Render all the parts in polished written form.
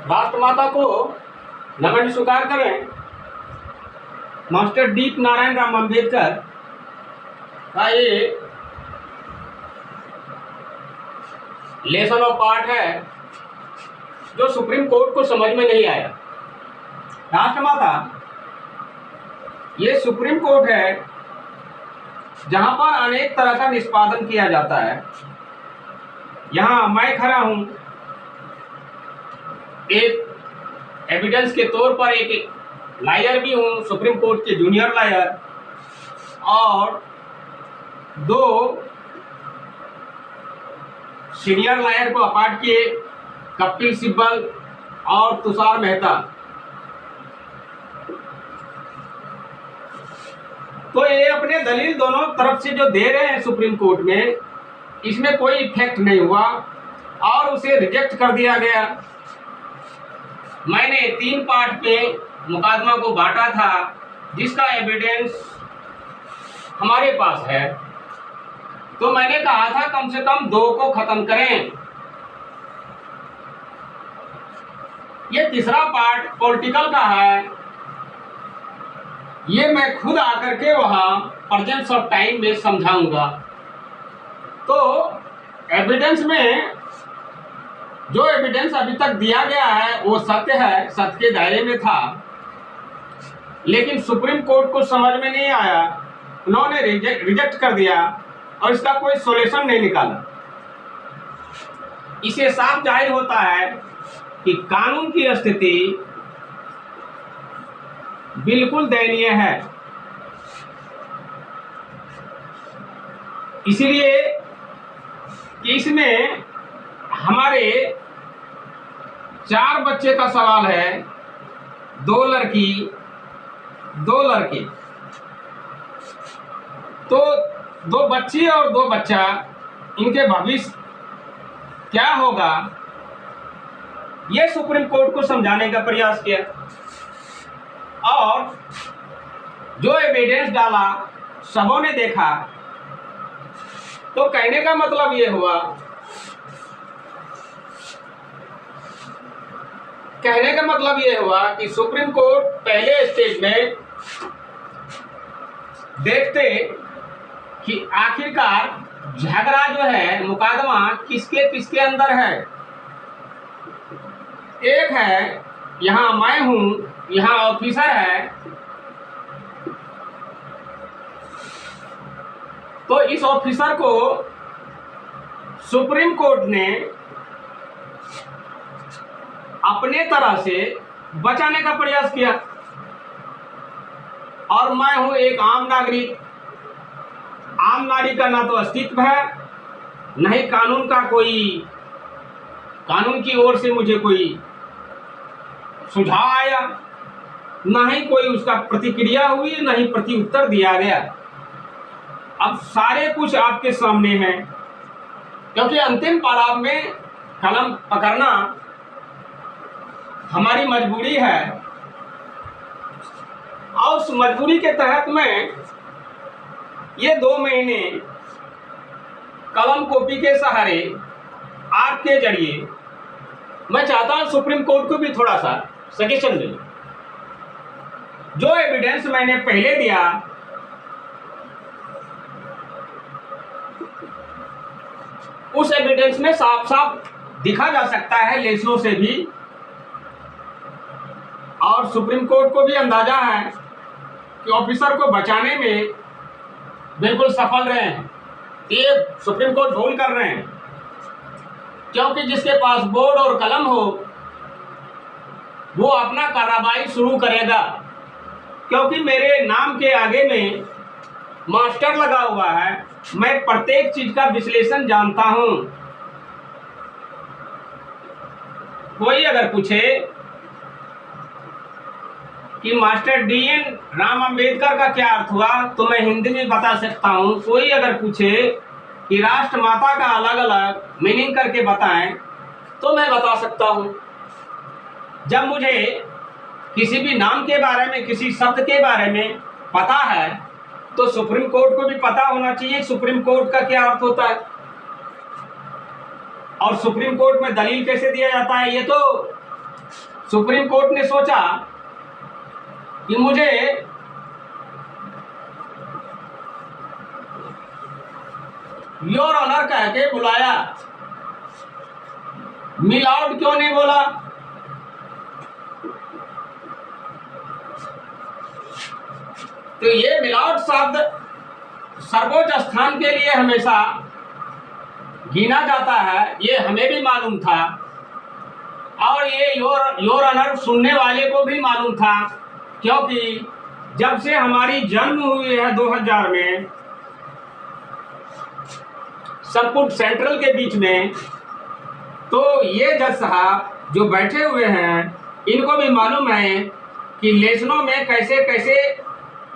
राष्ट्रमाता को नमन स्वीकार करें। मास्टर डी नारायण राम अम्बेडकर का ये लेसन ऑफ पार्ट है जो सुप्रीम कोर्ट को समझ में नहीं आया। राष्ट्रमाता ये सुप्रीम कोर्ट है जहां पर अनेक तरह का निष्पादन किया जाता है। यहां मैं खड़ा हूं एक एविडेंस के तौर पर, एक लॉयर भी हूं, सुप्रीम कोर्ट के जूनियर लॉयर, और दो सीनियर लॉयर को अपार्ट किए, कपिल सिब्बल और तुषार मेहता। तो ये अपने दलील दोनों तरफ से जो दे रहे हैं सुप्रीम कोर्ट में, इसमें कोई इफेक्ट नहीं हुआ और उसे रिजेक्ट कर दिया गया। मैंने 3 पार्ट पे मुकदमा को बांटा था जिसका एविडेंस हमारे पास है। तो मैंने कहा था कम से कम 2 को खत्म करें। ये तीसरा पार्ट पॉलिटिकल का है, ये मैं खुद आकर के वहां प्रेजेंस ऑफ टाइम में समझाऊंगा। तो एविडेंस में जो एविडेंस अभी तक दिया गया है वो सत्य है, सत्य के दायरे में था, लेकिन सुप्रीम कोर्ट को समझ में नहीं आया, उन्होंने रिजेक्ट कर दिया और इसका कोई सॉल्यूशन नहीं निकाला। इसे साफ जाहिर होता है कि कानून की स्थिति बिल्कुल दयनीय है। इसलिए कि इसमें हमारे 4 बच्चे का सवाल है, 2 लड़की 2 लड़के, तो 2 बच्ची और 2 बच्चा, इनके भविष्य क्या होगा, ये सुप्रीम कोर्ट को समझाने का प्रयास किया। और जो एविडेंस डाला सबों ने देखा। तो कहने का मतलब ये हुआ, कि सुप्रीम कोर्ट पहले स्टेज में देखते कि आखिरकार झगड़ा जो है, मुकदमा किसके किसके अंदर है। एक है यहां मैं हूं, यहां ऑफिसर है, तो इस ऑफिसर को सुप्रीम कोर्ट ने अपने तरह से बचाने का प्रयास किया। और मैं हूं एक आम नागरिक। आम नागरिक का ना तो अस्तित्व है, न ही कानून की ओर से मुझे कोई सुझाव आया, न ही कोई उसका प्रतिक्रिया हुई, न ही प्रति उत्तर दिया गया। अब सारे कुछ आपके सामने है, क्योंकि अंतिम पड़ाव में कलम पकड़ना हमारी मजबूरी है। और उस मजबूरी के तहत में ये 2 महीने कलम कॉपी के सहारे आपके जरिए मैं चाहता हूं सुप्रीम कोर्ट को भी थोड़ा सा सजेशन दे। जो एविडेंस मैंने पहले दिया, उस एविडेंस में साफ साफ दिखा जा सकता है लेसनों से भी, और सुप्रीम कोर्ट को भी अंदाजा है कि ऑफिसर को बचाने में बिल्कुल सफल रहे हैं। ये सुप्रीम कोर्ट भूल कर रहे हैं, क्योंकि जिसके पास बोर्ड और कलम हो वो अपना कार्रवाई शुरू करेगा। क्योंकि मेरे नाम के आगे में मास्टर लगा हुआ है, मैं प्रत्येक चीज का विश्लेषण जानता हूं। कोई अगर पूछे कि मास्टर डी.एन. राम अम्बेडकर का क्या अर्थ हुआ, तो मैं हिंदी में बता सकता हूं। कोई अगर पूछे कि राष्ट्रमाता का अलग अलग मीनिंग करके बताएं, तो मैं बता सकता हूं। जब मुझे किसी भी नाम के बारे में, किसी शब्द के बारे में पता है, तो सुप्रीम कोर्ट को भी पता होना चाहिए सुप्रीम कोर्ट का क्या अर्थ होता है और सुप्रीम कोर्ट में दलील कैसे दिया जाता है। ये तो सुप्रीम कोर्ट ने सोचा कि मुझे योर ऑनर कह के बुलाया, मिलाउट क्यों नहीं बोला? तो ये मिलाउट शब्द सर्वोच्च स्थान के लिए हमेशा गिना जाता है, ये हमें भी मालूम था और ये योर ऑनर सुनने वाले को भी मालूम था, क्योंकि जब से हमारी जन्म हुई है 2000 में संपुट सेंट्रल के बीच में, तो ये जज साहब जो बैठे हुए हैं इनको भी मालूम है कि लेसनों में कैसे कैसे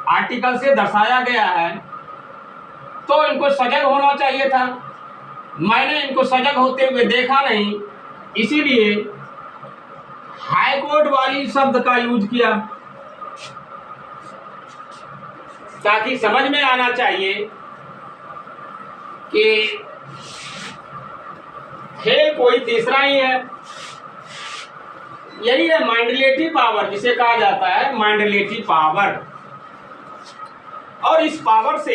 आर्टिकल से दर्शाया गया है, तो इनको सजग होना चाहिए था। मैंने इनको सजग होते हुए देखा नहीं, इसीलिए हाई कोर्ट वाली शब्द का यूज किया, ताकि समझ में आना चाहिए कि खेल कोई तीसरा ही है। यही है मैंडेटरी पावर, जिसे कहा जाता है मैंडेटरी पावर। और इस पावर से,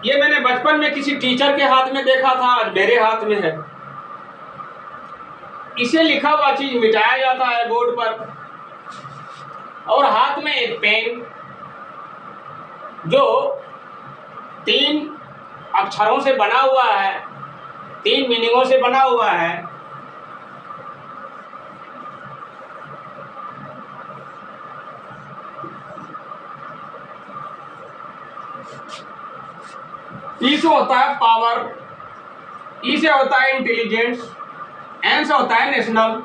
ये मैंने बचपन में किसी टीचर के हाथ में देखा था, आज मेरे हाथ में है। इसे लिखा हुआ चीज मिटाया जाता है बोर्ड पर, और हाथ में एक पेन जो 3 अक्षरों से बना हुआ है, 3 मीनिंगों से बना हुआ है। ई से होता है पावर, ई से होता है इंटेलिजेंस, एन से होता है नेशनल।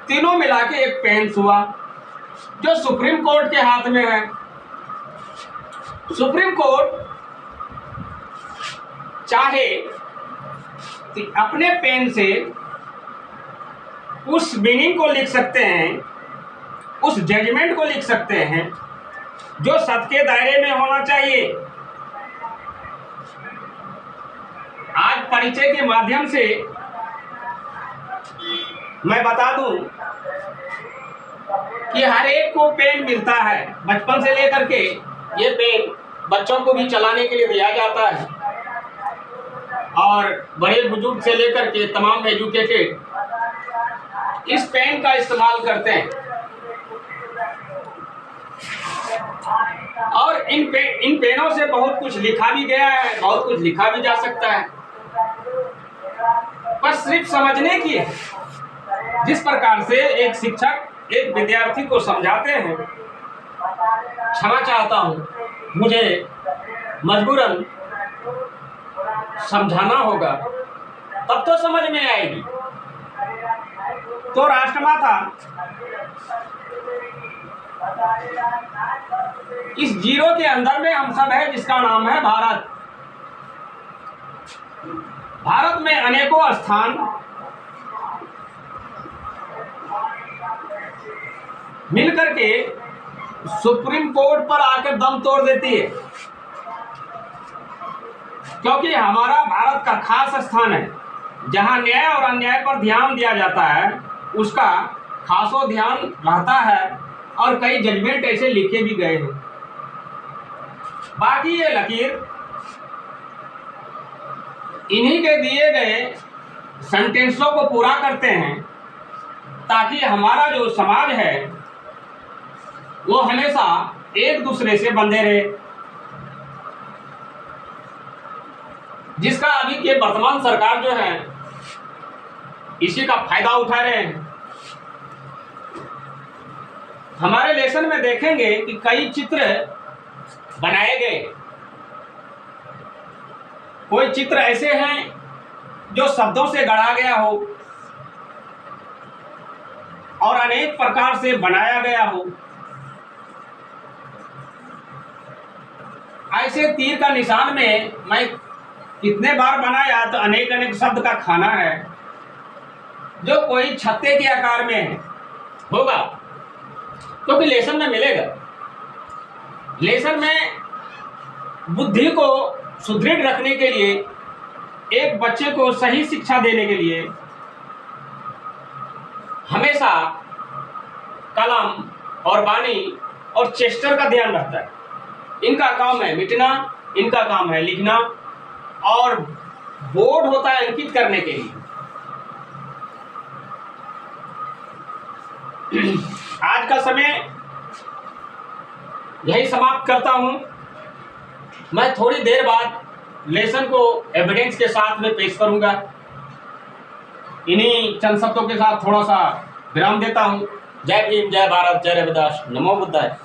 तीनों मिला के एक पेन हुआ जो सुप्रीम कोर्ट के हाथ में है। सुप्रीम कोर्ट चाहे कि अपने पेन से उस मीनिंग को लिख सकते हैं, उस जजमेंट को लिख सकते हैं जो सत्य के दायरे में होना चाहिए। आज परिचय के माध्यम से मैं बता दूं कि हर एक को पेन मिलता है, बचपन से लेकर के। ये पेन बच्चों को भी चलाने के लिए दिया जाता है, और बड़े बुजुर्ग से लेकर के तमाम एजुकेटेड इस पेन का इस्तेमाल करते हैं। और इन पेनों से बहुत कुछ लिखा भी गया है, बहुत कुछ लिखा भी जा सकता है, बस सिर्फ समझने की है। जिस प्रकार से एक शिक्षक एक विद्यार्थी को समझाते हैं, क्षमा चाहता हूं, मुझे मजबूरन समझाना होगा, तब तो समझ में आएगी। तो राष्ट्रमाता इस जीरो के अंदर में हम सब है, जिसका नाम है भारत। भारत में अनेकों स्थान मिलकर के सुप्रीम कोर्ट पर आकर दम तोड़ देती है, क्योंकि हमारा भारत का खास स्थान है जहां न्याय और अन्याय पर ध्यान दिया जाता है, उसका खासो ध्यान रहता है, और कई जजमेंट ऐसे लिखे भी गए हैं। बाकी ये लकीर इन्हीं के दिए गए सेंटेंसों को पूरा करते हैं, ताकि हमारा जो समाज है वो हमेशा एक दूसरे से बंधे रहे, जिसका अभी के वर्तमान सरकार जो है इसी का फायदा उठा रहे हैं। हमारे लेसन में देखेंगे कि कई चित्र बनाए गए। कोई चित्र ऐसे हैं जो शब्दों से गढ़ा गया हो और अनेक प्रकार से बनाया गया हो। ऐसे तीर का निशान में मैं कितने बार बनाया, तो अनेक अनेक शब्द का खाना है जो कोई छत्ते के आकार में है होगा, क्योंकि लेसन में मिलेगा। लेसन में बुद्धि को सुदृढ़ रखने के लिए एक बच्चे को सही शिक्षा देने के लिए हमेशा कलम और बानी और चेस्टर का ध्यान रखता है। इनका काम है मिटना, इनका काम है लिखना, और बोर्ड होता है अंकित करने के लिए। आज का समय यही समाप्त करता हूं। मैं थोड़ी देर बाद लेसन को एविडेंस के साथ में पेश करूंगा। इन्हीं चंद शब्दों के साथ थोड़ा सा विराम देता हूं। जय भीम, जय भारत, जय रविदास, नमो बुद्धाय।